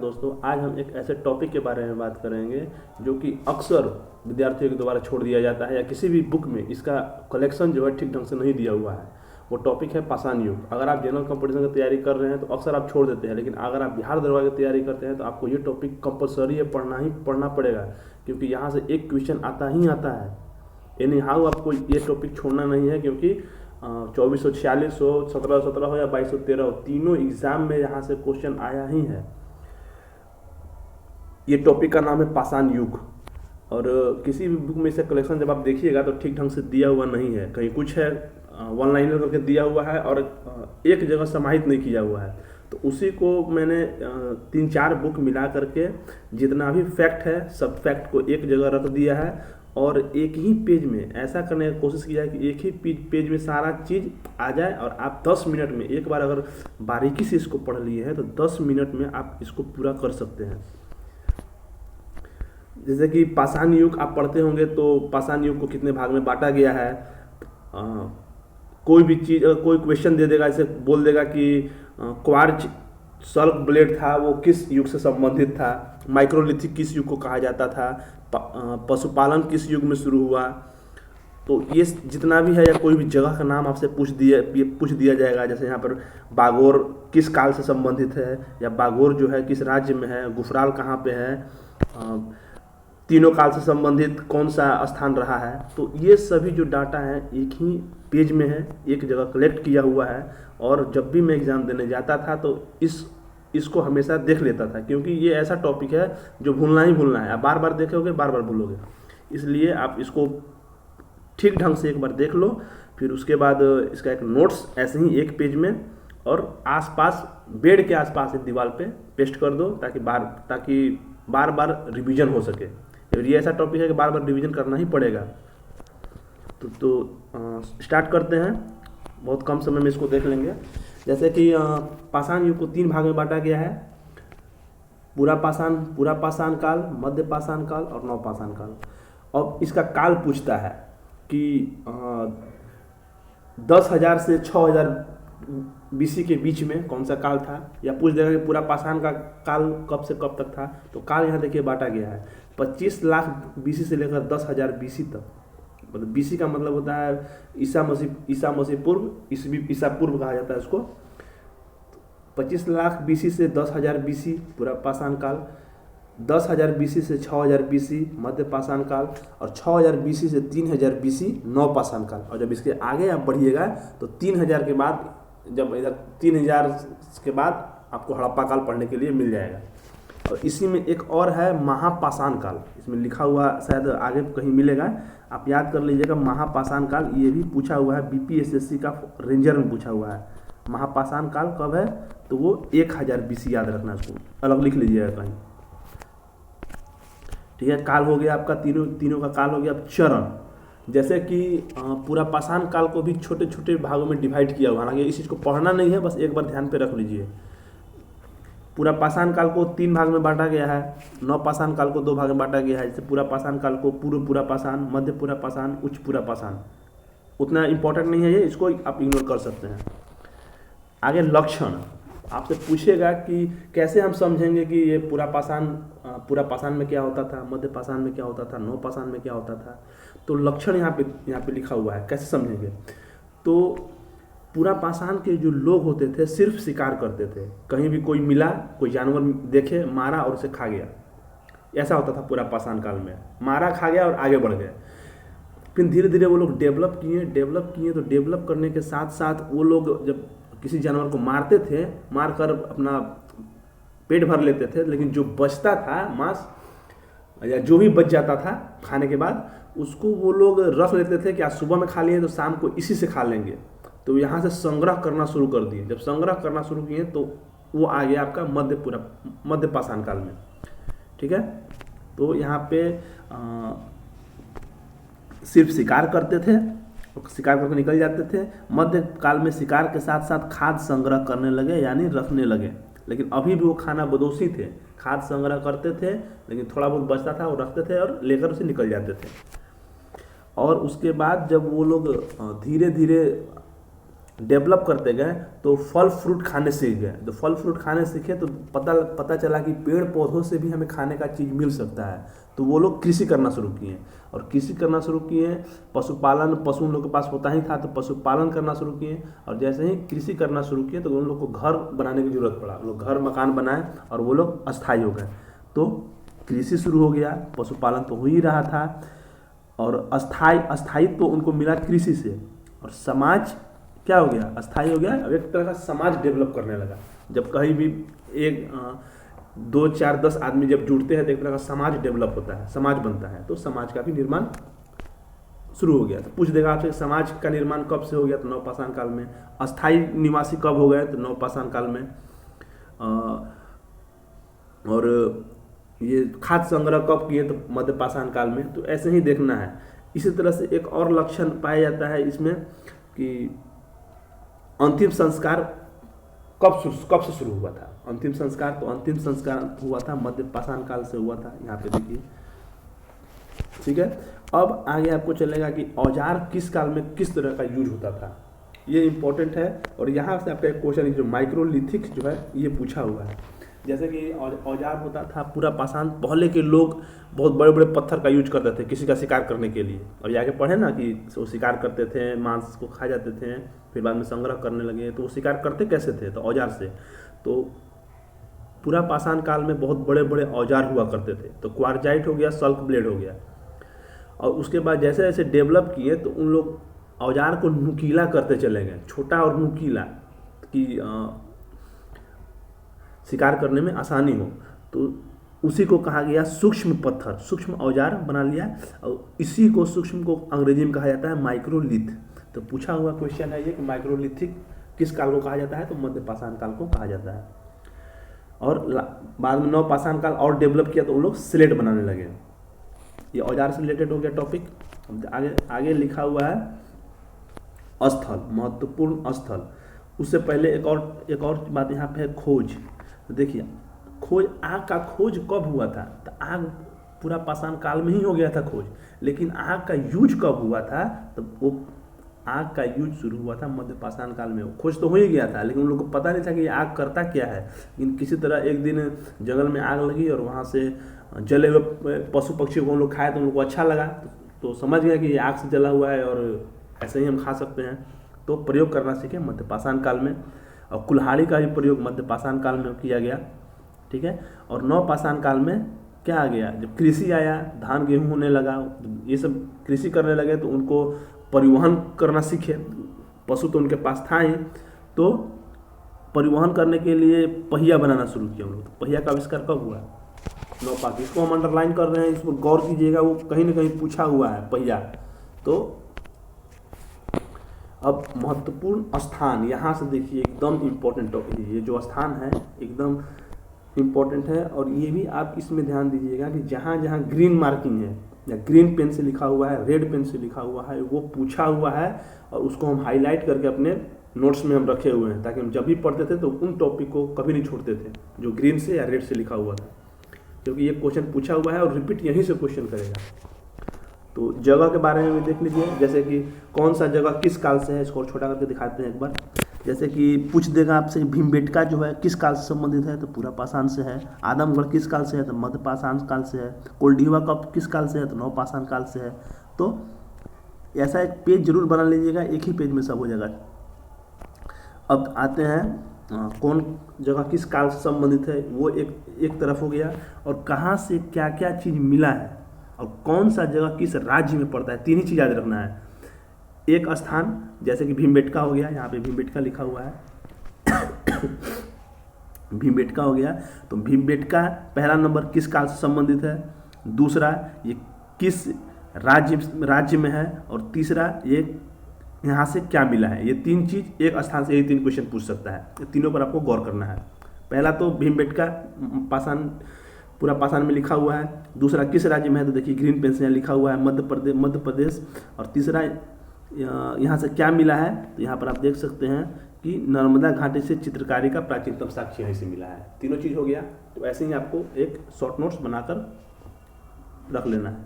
दोस्तों, आज हम एक ऐसे टॉपिक के बारे में बात करेंगे जो कि अक्सर विद्यार्थियों के द्वारा छोड़ दिया जाता है या किसी भी बुक में इसका कलेक्शन जो है ठीक ढंग से नहीं दिया हुआ है। वो टॉपिक है पाषाण युग। अगर आप जनरल कंपटीशन की तैयारी कर रहे हैं तो अक्सर आप छोड़ देते हैं, लेकिन अगर आप बिहार दरोगा की तैयारी करते हैं तो आपको ये टॉपिक कंपलसरी है, पढ़ना ही पढ़ना पड़ेगा, क्योंकि यहाँ से एक क्वेश्चन आता ही आता है। एनी हाउ आपको ये टॉपिक छोड़ना नहीं है, क्योंकि 2400, 4600, 1717 हो या 2213 हो, तीनों एग्जाम में यहाँ से क्वेश्चन आया ही है। ये टॉपिक का नाम है पाषाण युग। और किसी भी बुक में इसे कलेक्शन जब आप देखिएगा तो ठीक ढंग से दिया हुआ नहीं है, कहीं कुछ है वन लाइनर करके दिया हुआ है और एक जगह समाहित नहीं किया हुआ है। तो उसी को मैंने 3-4 बुक मिला करके जितना भी फैक्ट है सब फैक्ट को एक जगह रख दिया है और एक ही पेज में ऐसा करने की कोशिश की जाए कि एक ही पेज में सारा चीज़ आ जाए और आप 10 मिनट में एक बार अगर बारीकी से इसको पढ़ लिए हैं तो 10 मिनट में आप इसको पूरा कर सकते हैं। जैसे कि पाषाण युग आप पढ़ते होंगे तो पाषाण युग को कितने भाग में बांटा गया है। कोई भी चीज़ कोई क्वेश्चन दे देगा, ऐसे बोल देगा कि क्वार्ज सल्क ब्लेड था वो किस युग से संबंधित था, माइक्रोलिथिक किस युग को कहा जाता था, पशुपालन किस युग में शुरू हुआ। तो ये जितना भी है या कोई भी जगह का नाम आपसे पूछ दिया जाएगा। जैसे यहाँ पर बागोर किस काल से संबंधित है, या बागोर जो है किस राज्य में है, गुफराल कहाँ पे है, तीनों काल से संबंधित कौन सा स्थान रहा है। तो ये सभी जो डाटा है एक ही पेज में है, एक जगह कलेक्ट किया हुआ है। और जब भी मैं एग्ज़ाम देने जाता था तो इसको हमेशा देख लेता था, क्योंकि ये ऐसा टॉपिक है जो भूलना ही भूलना है। आप बार बार देखोगे बार बार भूलोगे, इसलिए आप इसको ठीक ढंग से एक बार देख लो। फिर उसके बाद इसका एक नोट्स ऐसे ही एक पेज में और आसपास बेड के आसपास एक दीवार पे पेस्ट कर दो, ताकि बार बार रिवीजन हो सके। ये ऐसा टॉपिक है कि बार बार रिवीजन करना ही पड़ेगा। तो स्टार्ट करते हैं, बहुत कम समय में इसको देख लेंगे। जैसे कि पाषाण युग को 3 भाग में बांटा गया है, पूरा पाषाण काल, मध्य पाषाण काल और नवपाषाण काल। अब इसका काल पूछता है कि 10,000 से 6,000 BC के बीच में कौन सा काल था, या पूछ देगा कि पूरा पाषाण का काल कब से कब तक था। तो काल यहाँ देखिए बांटा गया है 25 लाख BC से लेकर 10,000 BC तक। मतलब BC का मतलब होता है ईसा मसीह पूर्व, ईसा पूर्व कहा जाता है उसको। 25 लाख BC से 10,000 BC पूरा पाषाण काल, 10,000 BC से 6,000 BC मध्य पाषाण काल, और 6,000 BC से 3,000 BC नवपाषाण काल। और जब इसके आगे आप बढ़िएगा तो 3,000 के बाद, जब इधर 3,000 के बाद आपको हड़प्पा काल पढ़ने के लिए मिल जाएगा। और इसी में एक और है महापाषाण काल, इसमें लिखा हुआ शायद आगे कहीं मिलेगा, आप याद कर लीजिएगा। महापाषाण काल ये भी पूछा हुआ है, BPSSC का रेंजर में पूछा हुआ है। महापाषाण काल कब है तो वो 1000 BC, याद रखना, उसको अलग लिख लीजिएगा कहीं। ठीक है, काल हो गया आपका, तीनों का काल हो गया। अब चरण, जैसे कि पूरा पाषाण काल को भी छोटे छोटे भागों में डिवाइड किया हुआ है। हालांकि इस चीज़ को पढ़ना नहीं है, बस एक बार ध्यान पे रख लीजिए। पूरा पाषाण काल को 3 भाग में बांटा गया है, नवपाषाण काल को 2 भाग में बांटा गया है। जैसे पूरा पाषाण काल को पूरा पाषाण, मध्य पूरा पाषाण, उच्च पूरा पाषाण। उतना इंपॉर्टेंट नहीं है ये, इसको आप इग्नोर कर सकते हैं। आगे लक्षण, आपसे पूछेगा कि कैसे हम समझेंगे कि ये पूरा पाषाण में क्या होता था, मध्य पाषाण में क्या होता था, नवपाषाण में क्या होता था। तो लक्षण यहाँ पे लिखा हुआ है, कैसे समझेंगे। तो पूरा पाषाण के जो लोग होते थे सिर्फ शिकार करते थे, कहीं भी कोई मिला, कोई जानवर देखे, मारा और उसे खा गया, ऐसा होता था पूरा पाषाण काल में। मारा, खा गया और आगे बढ़ गए। फिर धीरे धीरे वो लोग डेवलप किए। तो डेवलप करने के साथ साथ वो लोग जब किसी जानवर को मारते थे, मारकर अपना पेट भर लेते थे, लेकिन जो बचता था मांस या जो भी बच जाता था खाने के बाद, उसको वो लोग रख लेते थे कि आज सुबह में खा लिए तो शाम को इसी से खा लेंगे। तो यहाँ से संग्रह करना शुरू कर दिए। जब संग्रह करना शुरू किए तो वो आ गया आपका मध्य पाषाण काल में। ठीक है, तो यहाँ पे सिर्फ शिकार करते थे, शिकार करके निकल जाते थे। मध्य काल में शिकार के साथ साथ खाद्य संग्रह करने लगे, यानी रखने लगे। लेकिन अभी भी वो खाना बदोशी थे, खाद्य संग्रह करते थे, लेकिन थोड़ा बहुत बचता था वो रखते थे और लेकर उसे निकल जाते थे। और उसके बाद जब वो लोग धीरे धीरे डेवलप करते गए तो फल फ्रूट खाने सीख गए। तो फल फ्रूट खाने सीखे तो पता चला कि पेड़ पौधों से भी हमें खाने का चीज़ मिल सकता है। तो वो लोग कृषि करना शुरू किए, और कृषि करना शुरू किए, पशुपालन, पशु उन लोग के पास होता ही था तो पशुपालन करना शुरू किए। और जैसे ही कृषि करना शुरू किए तो उन लोग को घर बनाने की जरूरत पड़ा, लोग घर मकान बनाए और वो लोग अस्थायी हो गए। तो कृषि शुरू हो गया, पशुपालन तो हो ही रहा था, और अस्थायित्व तो उनको मिला कृषि से, और समाज क्या हो गया, अस्थायी हो गया। अब एक तरह का समाज डेवलप करने लगा। जब कहीं भी एक 2 4 10 आदमी जब जुड़ते हैं तो एक तरह का समाज डेवलप होता है, समाज बनता है, तो समाज का भी निर्माण शुरू हो गया। तो पूछ देगा आपसे समाज का निर्माण कब से हो गया, तो नवपाषाण काल में। अस्थायी निवासी कब हो गए, तो नवपाषाण काल में। और ये खाद्य संग्रह कब किए, तो मध्यपाषाण काल में। तो ऐसे ही देखना है। इसी तरह से एक और लक्षण पाया जाता है इसमें कि अंतिम संस्कार कब से शुरू हुआ था। अंतिम संस्कार हुआ था मध्यपाषाण काल से हुआ था, यहाँ पे देखिए, ठीक है। अब आगे आपको चलेगा कि औजार किस काल में किस तरह का यूज होता था, ये इंपॉर्टेंट है। और यहाँ से आपका एक क्वेश्चन जो माइक्रोलिथिक जो है ये पूछा हुआ है। जैसे कि औजार होता था पूरा पाषाण, पहले के लोग बहुत बड़े बड़े पत्थर का यूज करते थे किसी का शिकार करने के लिए। और ये आगे पढ़े ना कि वो शिकार करते थे, मांस को खा जाते थे, फिर बाद में संग्रह करने लगे। तो वो शिकार करते कैसे थे, तो औजार से। तो पूरा पाषाण काल में बहुत बड़े बड़े औजार हुआ करते थे। तो क्वारजाइट हो गया, सल्क ब्लेड हो गया। और उसके बाद जैसे जैसे डेवलप किए तो उन लोग औजार को नुकीला करते चले गए, छोटा और नुकीला, कि शिकार करने में आसानी हो। तो उसी को कहा गया सूक्ष्म पत्थर, सूक्ष्म औजार बना लिया। और इसी को सूक्ष्म को अंग्रेजी में कहा जाता है माइक्रोलिथ। तो पूछा हुआ क्वेश्चन है ये कि माइक्रोलिथिक किस काल को कहा जाता है, तो मध्यपाषाण काल को कहा जाता है। और बाद में नवपाषाण काल और डेवलप किया तो उन लोग स्लेट बनाने लगे। ये औजार से रिलेटेड हो गया टॉपिक। आगे लिखा हुआ है स्थल, महत्वपूर्ण स्थल। उससे पहले एक और बात यहाँ पे है, खोज। तो देखिए आग का खोज कब हुआ था, तो आग पूरा पाषाण काल में ही हो गया था खोज। लेकिन आग का यूज कब हुआ था, तो वो आग का यूज शुरू हुआ था मध्यपाषाण काल में। खोज तो हो ही गया था लेकिन उन लोगों को पता नहीं था कि ये आग करता क्या है। लेकिन किसी तरह एक दिन जंगल में आग लगी और वहाँ से जले हुए पशु पक्षी को उन लोग खाए तो उन लोग को अच्छा लगा। तो समझ गया कि ये आग से जला हुआ है और ऐसे ही हम खा सकते हैं। तो प्रयोग करना सीखे मध्यपाषाण काल में। और कुल्हाड़ी का भी प्रयोग मध्यपाषाण काल में किया गया, ठीक है। और नवपाषाण काल में क्या आ गया, जब कृषि आया, धान गेहूँ होने लगा, ये सब कृषि करने लगे तो उनको परिवहन करना सीखे। पशु तो उनके पास था ही, तो परिवहन करने के लिए पहिया बनाना शुरू किया उन लोग। तो पहिया का आविष्कार कब हुआ, नवपाषाण। इसको हम अंडरलाइन कर रहे हैं, इसको गौर कीजिएगा, वो कहीं ना कहीं पूछा हुआ है पहिया। तो अब महत्वपूर्ण स्थान, यहाँ से देखिए एकदम इम्पोर्टेंट टॉपिक है। ये जो स्थान है एकदम इम्पोर्टेंट है। और ये भी आप इसमें ध्यान दीजिएगा कि जहाँ जहाँ ग्रीन मार्किंग है या ग्रीन पेन से लिखा हुआ है, रेड पेन से लिखा हुआ है, वो पूछा हुआ है। और उसको हम हाईलाइट करके अपने नोट्स में हम रखे हुए हैं, ताकि हम जब भी पढ़ते थे तो उन टॉपिक को कभी नहीं छोड़ते थे जो ग्रीन से या रेड से लिखा हुआ था। क्योंकि ये क्वेश्चन पूछा हुआ है और रिपीट यहीं से क्वेश्चन करेगा। तो जगह के बारे में भी देख लीजिए, जैसे कि कौन सा जगह किस काल से है, इसको और छोटा करके दिखाते हैं एक बार। जैसे कि पूछ देगा आपसे भीमबेटका जो है किस काल से संबंधित है, तो पूरा पाषाण से है। आदमगढ़ किस काल से है, तो मध्यपाषाण काल से है। कोल्डीवा कब किस काल से है, तो नवपाषाण काल से है। तो ऐसा एक पेज जरूर बना लीजिएगा, एक ही पेज में सब हो जाएगा। अब आते हैं कौन जगह किस काल से संबंधित है, वो एक तरफ हो गया। और कहाँ से क्या क्या चीज़ मिला है और कौन सा जगह किस राज्य में पड़ता है, तीन ही चीज़ याद रखना है। एक स्थान जैसे कि भीमबेटका हो गया, यहाँ पे भीमबेटका लिखा हुआ है भीमबेटका हो गया। तो भीमबेटका पहला नंबर किस काल से संबंधित है, दूसरा ये किस राज्य में है, और तीसरा ये यहाँ से क्या मिला है। ये तीन चीज़ एक स्थान से, यही तीन क्वेश्चन पूछ सकता है। ये तीनों पर आपको गौर करना है। पहला तो भीमबेटका पाषाण, पूरा पाषाण में लिखा हुआ है। दूसरा किस राज्य में है, तो देखिए ग्रीन पेन से लिखा हुआ है मध्य प्रदेश। और तीसरा यहाँ से क्या मिला है, तो यहाँ पर आप देख सकते हैं कि नर्मदा घाटी से चित्रकारी का प्राचीनतम साक्ष्य यहीं से मिला है। तीनों चीज़ हो गया। तो ऐसे ही आपको एक शॉर्ट नोट्स बनाकर रख लेना है।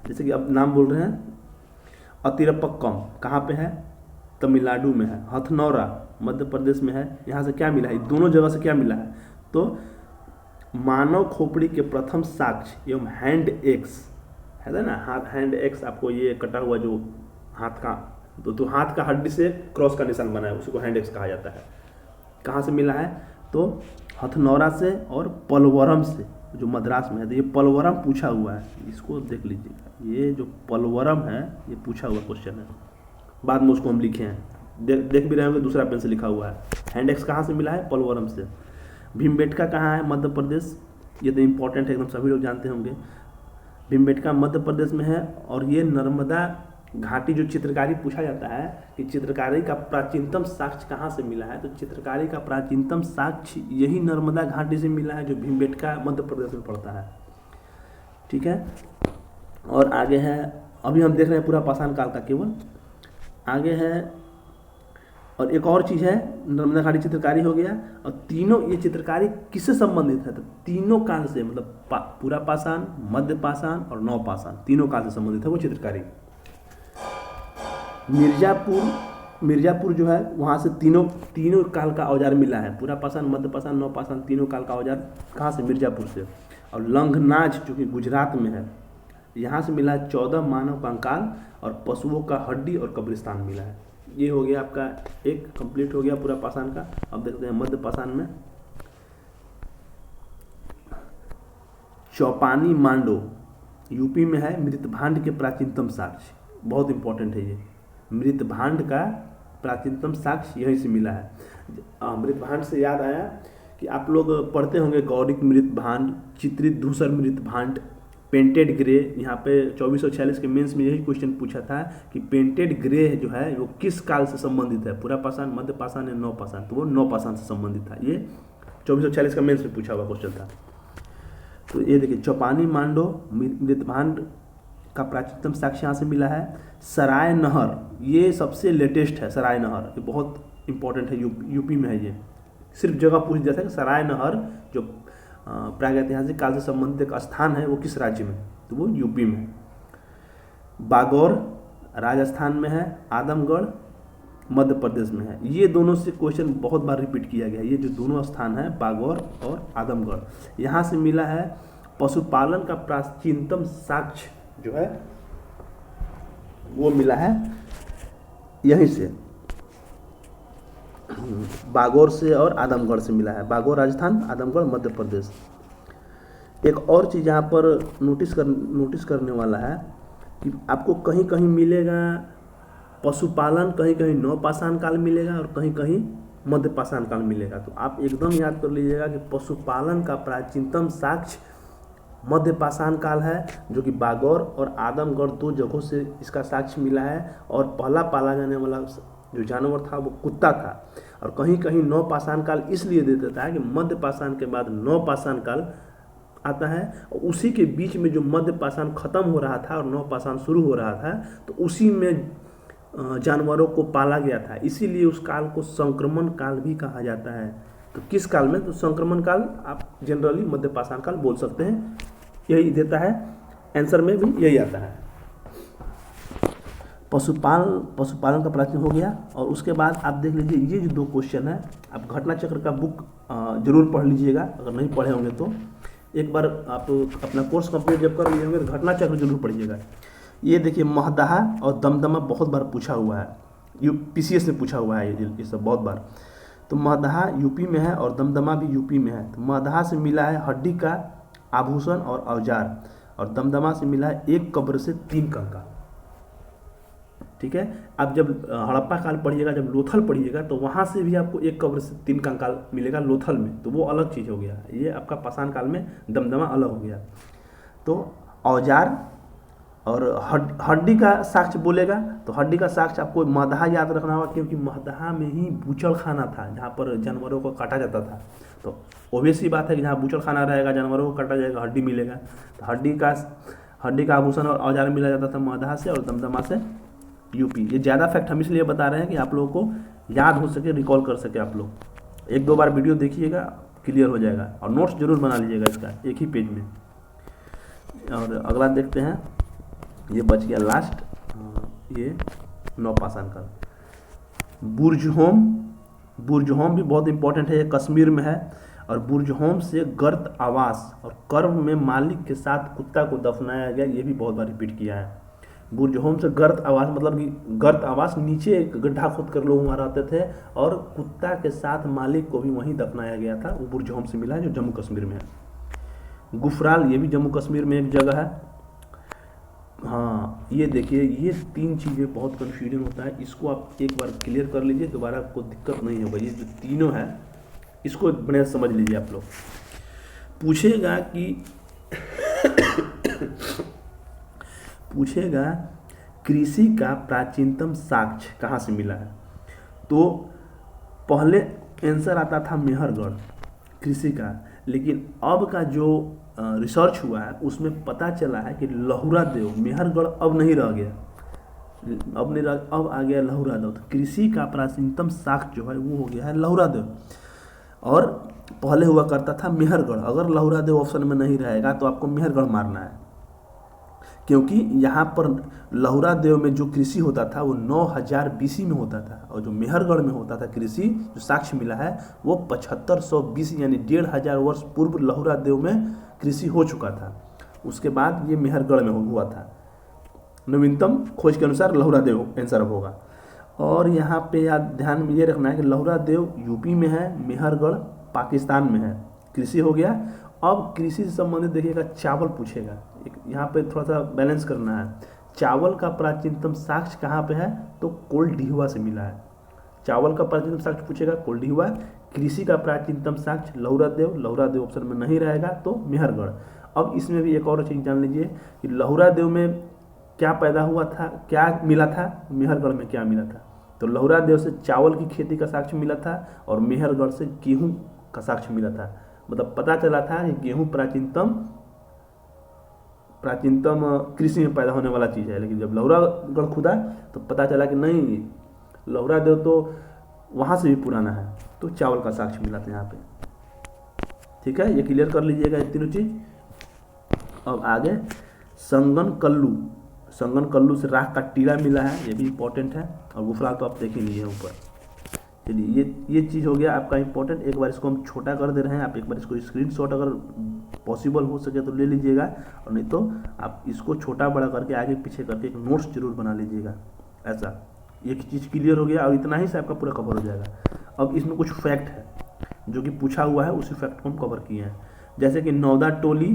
जैसे कि अब नाम बोल रहे हैं अतिरपक्कम, कहाँ पे है, तमिलनाडु में है, हथनौरा मध्य प्रदेश में है। यहाँ से क्या मिला है, दोनों जगह से क्या मिला है, तो मानव खोपड़ी के प्रथम साक्ष्य एवं हैंड एक्स है ना, हाथ हैंड एक्स, आपको ये कटा हुआ जो हाथ का तो हाथ का हड्डी से क्रॉस का निशान बना है, उसी को हैंड एक्स कहा जाता है। कहाँ से मिला है, तो हथनौरा से और पलवरम से, जो मद्रास में है। तो ये पलवरम पूछा हुआ है, इसको देख लीजिएगा, ये जो पलवरम है ये पूछा हुआ क्वेश्चन है, बाद में उसको हम लिखे हैं, देख भी रहे होंगे, दूसरा पेन से लिखा हुआ है। हैंड एक्स कहाँ से मिला है, पलवरम से। भीमबेटका कहाँ है, मध्य प्रदेश, ये तो इम्पोर्टेंट है एकदम, सभी लोग जानते होंगे। भीमबेटका मध्य प्रदेश में है। और ये नर्मदा घाटी जो चित्रकारी पूछा जाता है कि चित्रकारी का प्राचीनतम साक्ष्य कहाँ से मिला है, तो चित्रकारी का प्राचीनतम साक्ष्य यही नर्मदा घाटी से मिला है, जो भीमबेटका मध्य प्रदेश में पड़ता है। ठीक है, और आगे है, अभी हम देख रहे हैं पूरा पाषाण काल का केवल, आगे है और एक और चीज़ है, नर्मदा घाटी चित्रकारी हो गया। और तीनों ये चित्रकारी किससे संबंधित है, तो तीनों काल से, मतलब पूरा पाषाण, मध्य पाषाण और नव पाषाण, तीनों काल से संबंधित है वो चित्रकारी। मिर्जापुर जो है, वहाँ से तीनों काल का औजार मिला है, पूरा पाषाण, मध्य पाषाण, नव पाषाण, तीनों काल का औजार कहाँ से, मिर्जापुर से। और लंघनाज जो कि गुजरात में है, यहाँ से मिला है 14 मानव कंकाल और पशुओं का हड्डी और कब्रिस्तान मिला है। ये हो गया आपका एक कंप्लीट हो गया पूरा पाषाण का। अब देखते हैं मध्य पाषाण में, चौपानी मांडो यूपी में है, मृतभांड के प्राचीनतम साक्ष्य, बहुत इंपॉर्टेंट है ये, मृतभांड का प्राचीनतम साक्ष्य यहीं से मिला है। मृतभांड से याद आया कि आप लोग पढ़ते होंगे गौरिक मृतभांड, चित्रित धूसर मृतभांड, पेंटेड ग्रे। यहाँ पे 2446 के मेंस में यही क्वेश्चन पूछा था कि पेंटेड ग्रे जो है वो किस काल से संबंधित है, पूरा पाषाण, मध्य पाषाण या नव पाषाण, तो वो नव पाषाण से संबंधित था। ये 2446 का मेंस में पूछा हुआ क्वेश्चन था। तो ये देखिए, चौपानी मांडो मृतभांड का प्राचीनतम साक्ष्य यहाँ से मिला है। सराय नहर, ये सबसे लेटेस्ट है, सराय नहर, ये बहुत इंपॉर्टेंट है, यूपी में है। ये सिर्फ जगह पूछ दिया था कि सराय नहर जो प्रागैतिहासिक काल से संबंधित एक स्थान है वो किस राज्य में, तो वो यूपी में। बागौर राजस्थान में है, आदमगढ़ मध्य प्रदेश में है। ये दोनों से क्वेश्चन बहुत बार रिपीट किया गया है, ये जो दोनों स्थान है बागौर और आदमगढ़, यहाँ से मिला है पशुपालन का प्राचीनतम साक्ष्य जो है वो मिला है यहीं से, बागौर से और आदमगढ़ से मिला है। बागौर राजस्थान, आदमगढ़ मध्य प्रदेश। एक और चीज़ यहाँ पर नोटिस करने वाला है कि आपको कहीं कहीं मिलेगा पशुपालन, कहीं कहीं नव पाषाण काल मिलेगा और कहीं कहीं मध्य पाषाण काल मिलेगा। तो आप एकदम याद कर लीजिएगा कि पशुपालन का प्राचीनतम साक्ष्य मध्य पाषाण काल है, जो कि बागौर और आदमगढ़ दो जगहों से इसका साक्ष्य मिला है। और पहला पाला जाने वाला जो जानवर था वो कुत्ता था। और कहीं कहीं नव पाषाण काल इसलिए दे देता है कि मध्य पाषाण के बाद नव पाषाण काल आता है, और उसी के बीच में जो मध्य पाषाण खत्म हो रहा था और नव पाषाण शुरू हो रहा था, तो उसी में जानवरों को पाला गया था, इसीलिए उस काल को संक्रमण काल भी कहा जाता है। तो किस काल में, तो संक्रमण काल आप जनरली मध्य पाषाण काल बोल सकते हैं, यही देता है, आंसर में भी यही आता है। पशुपालन का प्राचीन हो गया। और उसके बाद आप देख लीजिए, ये जो दो क्वेश्चन है, आप घटना चक्र का बुक जरूर पढ़ लीजिएगा, अगर नहीं पढ़े होंगे तो एक बार आप अपना कोर्स कंप्लीट जब कर लिए होंगे तो घटना चक्र जरूर पढ़िएगा। ये देखिए, महदाहा और दमदमा बहुत बार पूछा हुआ है, PCS में पूछा हुआ है ये सब बहुत बार। तो महदाहा यूपी में है और दमदमा भी यूपी में है। तो महदाहा से मिला है हड्डी का आभूषण और औजार, और दमदमा से मिला है एक कब्र से 3 कंकाल। ठीक है, अब जब हड़प्पा काल पढ़िएगा, जब लोथल पढ़िएगा, तो वहाँ से भी आपको एक कब्र से 3 कंकाल मिलेगा लोथल में, तो वो अलग चीज़ हो गया। ये आपका पाषाण काल में दमदमा अलग हो गया। तो औजार और हड्डी का साक्ष्य बोलेगा, तो हड्डी का साक्ष्य आपको महदाहा याद रखना होगा, क्योंकि महदाहा में ही बूचड़ खाना था जहाँ पर जानवरों को काटा जाता था। तो ऑब्वियस सी बात है कि जहाँ बूचड़ खाना रहेगा, जानवरों को काटा जाएगा, हड्डी मिलेगा। तो हड्डी का आभूषण और औजार मिला जाता था महदाहा से, और दमदमा से यूपी। ये ज़्यादा फैक्ट हम इसलिए बता रहे हैं कि आप लोगों को याद हो सके, रिकॉल कर सके। आप लोग 1-2 बार वीडियो देखिएगा, क्लियर हो जाएगा। और नोट्स जरूर बना लीजिएगा इसका, एक ही पेज में। और अगला देखते हैं, ये बच गया लास्ट, ये नव पाषाण काल। बुर्जहोम भी बहुत इंपॉर्टेंट है, ये कश्मीर में है। और बुर्जहोम से गर्त आवास और कर्म में मालिक के साथ कुत्ता को दफनाया गया, ये भी बहुत बार रिपीट किया है। बुर्जहोम से गर्त आवास मतलब कि गर्त आवास नीचे एक गड्ढा खोद कर लोग वहाँ रहते थे और कुत्ता के साथ मालिक को भी वहीं दफनाया गया था। वो बुर्जहोम से मिला है जो जम्मू कश्मीर में है। गुफराल ये भी जम्मू कश्मीर में एक जगह है। हाँ ये देखिए, ये 3 चीज़ें बहुत कन्फ्यूजन होता है, इसको आप एक बार क्लियर कर लीजिए, दोबारा आपको दिक्कत नहीं होगा। ये जो तीनों है इसको बढ़िया समझ लीजिए आप लोग। पूछेगा कि पूछेगा कृषि का प्राचीनतम साक्ष्य कहाँ से मिला है, तो पहले आंसर आता था मेहरगढ़ कृषि का, लेकिन अब का जो रिसर्च हुआ है उसमें पता चला है कि लहुरा देव, मेहरगढ़ अब नहीं रह गया, अब आ गया लहुरा देव। तो कृषि का प्राचीनतम साक्ष्य जो है वो हो गया है लहुरा देव, और पहले हुआ करता था मेहरगढ़। अगर लहुरा देव ऑप्शन में नहीं रहेगा तो आपको मेहरगढ़ मारना है, क्योंकि यहाँ पर लहुरा देव में जो कृषि होता था वो 9000 BC में होता था, और जो मेहरगढ़ में होता था कृषि जो साक्ष्य मिला है वो 7500 BC यानी 1500 वर्ष पूर्व लहुरा देव में कृषि हो चुका था। उसके बाद ये मेहरगढ़ में हुआ था। नवीनतम खोज के अनुसार लहुरा देव आंसर होगा। और यहाँ पे याद ध्यान में ये रखना है कि लहुरा देव यूपी में है, मेहरगढ़ पाकिस्तान में है। कृषि हो गया। अब कृषि से संबंधित देखिएगा चावल पूछेगा, एक यहाँ पे थोड़ा सा बैलेंस करना है। चावल का प्राचीनतम साक्ष्य कहाँ पे है, तो कोल्डिहुआ से मिला है। चावल का प्राचीनतम साक्ष्य पूछेगा कोल्डिहुआ। कृषि का प्राचीनतम साक्ष्य लहुरा देव ऑप्शन में नहीं रहेगा तो मेहरगढ़। अब इसमें भी एक और चीज़ जान लीजिए कि लहुरा देव में क्या पैदा हुआ था, क्या मिला था, मेहरगढ़ में क्या मिला था। तो लहुरा देव से चावल की खेती का साक्ष्य मिला था और मेहरगढ़ से गेहूं का साक्ष्य मिला था। मतलब पता चला था कि गेहूं प्राचीनतम कृषि में पैदा होने वाला चीज़ है। लेकिन जब लहुरागढ़ खुदा तो पता चला कि नहीं, लहुरा देव तो वहाँ से भी पुराना है, तो चावल का साक्ष्य मिला था यहाँ पे। ठीक है, ये क्लियर कर लीजिएगा ये तीनों चीज़। अब आगे संगन कल्लू से राख का टीला मिला है, ये भी इंपॉर्टेंट है। और गुफराल तो आप देख ही लिए ऊपर। चलिए ये चीज़ हो गया आपका इंपॉर्टेंट। एक बार इसको हम छोटा कर दे रहे हैं, आप एक बार इसको स्क्रीनशॉट अगर पॉसिबल हो सके तो ले लीजिएगा, और नहीं तो आप इसको छोटा बड़ा करके आगे पीछे करके एक नोट्स जरूर बना लीजिएगा। ऐसा एक चीज़ क्लियर हो गया, और इतना ही से आपका पूरा कवर हो जाएगा। अब इसमें कुछ फैक्ट है जो कि पूछा हुआ है, उसी फैक्ट को हम कवर किए हैं। जैसे कि नौदा टोली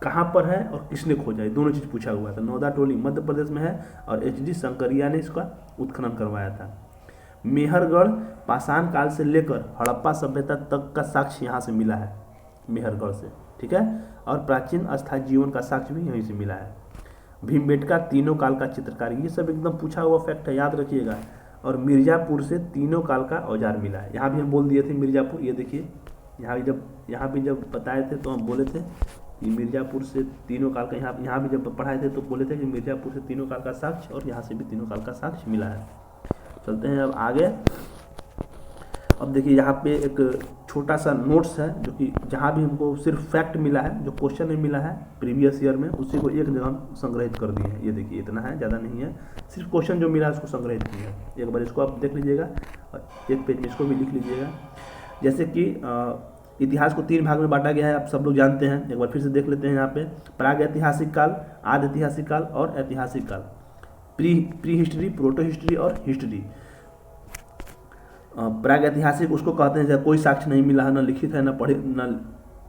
कहाँ पर है और किसने खोजा, दोनों चीज़ पूछा हुआ है। तो नौदा टोली मध्य प्रदेश में है और HD शंकरिया ने इसका उत्खनन करवाया था। मेहरगढ़ पाषाण काल से लेकर हड़प्पा सभ्यता तक का साक्ष्य यहाँ से मिला है, मेहरगढ़ से। ठीक है, और प्राचीन अस्थायी जीवन का साक्ष्य भी यहीं से मिला है। भीमबेटका तीनों काल का चित्रकारी, ये सब एकदम पूछा हुआ फैक्ट है, याद रखिएगा। और मिर्जापुर से तीनों काल का औजार मिला है। यहाँ भी हम बोल दिए थे मिर्जापुर, ये देखिए यहाँ भी जब बताए थे तो हम बोले थे कि मिर्जापुर से तीनों काल का, यहाँ भी जब पढ़ाए थे तो बोले थे कि मिर्जापुर से तीनों काल का साक्ष्य, और यहाँ से भी तीनों काल का साक्ष्य मिला है। चलते हैं अब आगे। अब देखिए यहाँ पे एक छोटा सा नोट्स है, जो कि जहाँ भी हमको सिर्फ फैक्ट मिला है, जो क्वेश्चन में मिला है प्रीवियस ईयर में, उसी को एक जगह संग्रहित कर दिए हैं। ये देखिए इतना है, ज़्यादा नहीं है, सिर्फ क्वेश्चन जो मिला है उसको संग्रहित किया है। एक बार इसको आप देख लीजिएगा और एक पेज में इसको भी लिख लीजिएगा। जैसे कि इतिहास को 3 भाग में बांटा गया है, आप सब लोग जानते हैं। एक बार फिर से देख लेते हैं यहाँ पे। प्राग ऐतिहासिक काल, आदि ऐतिहासिक काल और ऐतिहासिक काल। प्री हिस्ट्री, प्रोटो हिस्ट्री और हिस्ट्री। प्राग ऐतिहासिक उसको कहते हैं जब कोई साक्ष्य नहीं मिला है, न लिखित है, न पढ़े, न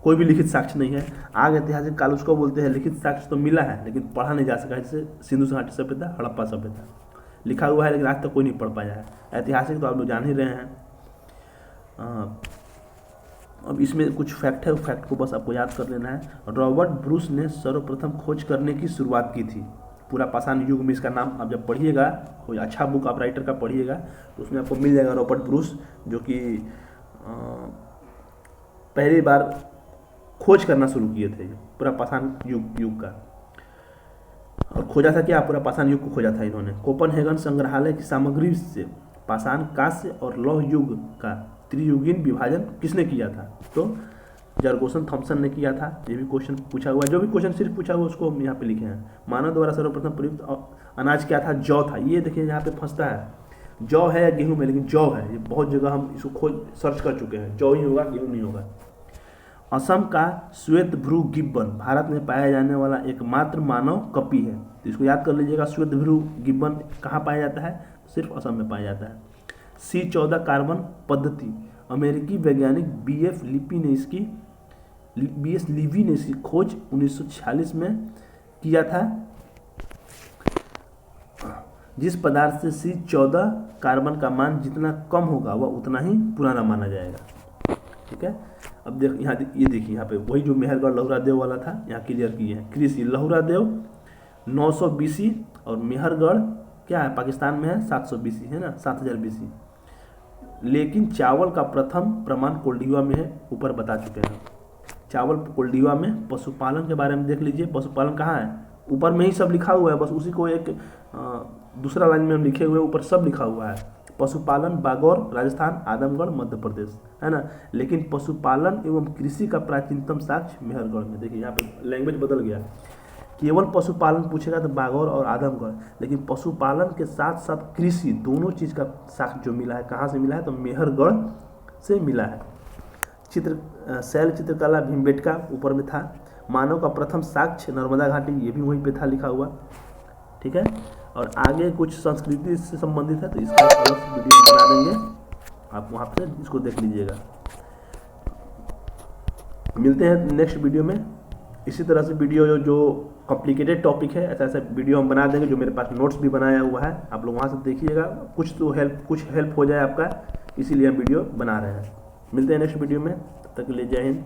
कोई भी लिखित साक्ष्य नहीं है। आग ऐतिहासिक काल उसको बोलते हैं लिखित साक्ष्य तो मिला है लेकिन पढ़ा नहीं जा सका, जैसे सिंधु घाटी सभ्यता, हड़प्पा सभ्यता लिखा हुआ है लेकिन आज तक कोई नहीं पढ़ पाया है। ऐतिहासिक तो आप लोग जान ही रहे हैं। अब इसमें कुछ फैक्ट है, फैक्ट को बस आपको याद कर लेना है। रॉबर्ट ब्रूस ने सर्वप्रथम खोज करने की शुरुआत की थी। पूरा पाषाण युग में इसका नाम आप जब पढ़िएगा, कोई अच्छा बुक आप राइटर का पढ़िएगा तो उसमें आपको मिल जाएगा रॉबर्ट ब्रूस, जो कि पहली बार खोज करना शुरू किए थे पूरा पाषाण युग का। और खोजा था क्या, पूरा पाषाण युग को खोजा था इन्होंने। कोपनहेगन संग्रहालय की सामग्री से पाषाण कांस्य और लौह युग का त्रियुगीन विभाजन किसने किया था, तो जर्गोसन थॉमसन ने किया था। ये भी क्वेश्चन पूछा हुआ है, जो भी क्वेश्चन सिर्फ पूछा हुआ उसको हम यहाँ पे लिखे हैं। मानव द्वारा सर्वप्रथम प्रयुक्त अनाज क्या था, जौ था। ये देखिए यहाँ पे फंसता है, जौ है या गेहूं में, लेकिन जौ है, ये बहुत जगह हम इसको खोज सर्च कर चुके हैं, जौ ही होगा, गेहूं नहीं होगा। असम का श्वेतभ्रू गिब्बन भारत में पाया जाने वाला एकमात्र मानव कपी है, तो इसको याद कर लीजिएगा। श्वेतभ्रू गिब्बन कहाँ पाया जाता है? सिर्फ असम में पाया जाता है। C14 कार्बन पद्धति अमेरिकी वैज्ञानिक BF लीवी ने इसकी खोज 1946 में किया था। जिस पदार्थ से C14 कार्बन का मान जितना कम होगा वह उतना ही पुराना माना जाएगा। ठीक है, अब देख यहाँ ये देखिए, यहाँ पे वही जो मेहरगढ़ लहुरादेव वाला था यहाँ क्लियर किए हैं। कृषि लहुरादेव 900 BC और मेहरगढ़ क्या है, पाकिस्तान में है, 700 BC है ना, 7000 BC। लेकिन चावल का प्रथम प्रमाण कोल्डिवा में है, ऊपर बता चुके हैं। चावल कोल्डिवा में। पशुपालन के बारे में देख लीजिए, पशुपालन कहाँ है, ऊपर में ही सब लिखा हुआ है, बस उसी को एक दूसरा लाइन में हम लिखे हुए, ऊपर सब लिखा हुआ है। पशुपालन बागौर राजस्थान, आदमगढ़ मध्य प्रदेश, है ना। लेकिन पशुपालन एवं कृषि का प्राचीनतम साक्ष्य मेहरगढ़ में। देखिए यहाँ पे लैंग्वेज बदल गया, केवल पशुपालन पूछेगा तो बागौर और आदमगढ़, लेकिन पशुपालन के साथ साथ कृषि दोनों चीज़ का साक्ष्य जो मिला है, कहाँ से मिला है, तो मेहरगढ़ से मिला है। शैल चित्रकला भीमबेटका ऊपर में था। मानव का प्रथम साक्ष्य नर्मदा घाटी, ये भी वहीं पे था लिखा हुआ। ठीक है, और आगे कुछ संस्कृति से संबंधित है तो इसका अलग से वीडियो बना देंगे, आप वहाँ पे इसको देख लीजिएगा। मिलते हैं नेक्स्ट वीडियो में। इसी तरह से वीडियो जो कॉम्प्लिकेटेड टॉपिक है, ऐसा ऐसा वीडियो हम बना देंगे, जो मेरे पास नोट्स भी बनाया हुआ है, आप लोग वहाँ से देखिएगा, कुछ हेल्प हो जाए आपका, इसीलिए हम वीडियो बना रहे हैं। मिलते हैं नेक्स्ट वीडियो में, तब तक के लिए जय हिंद।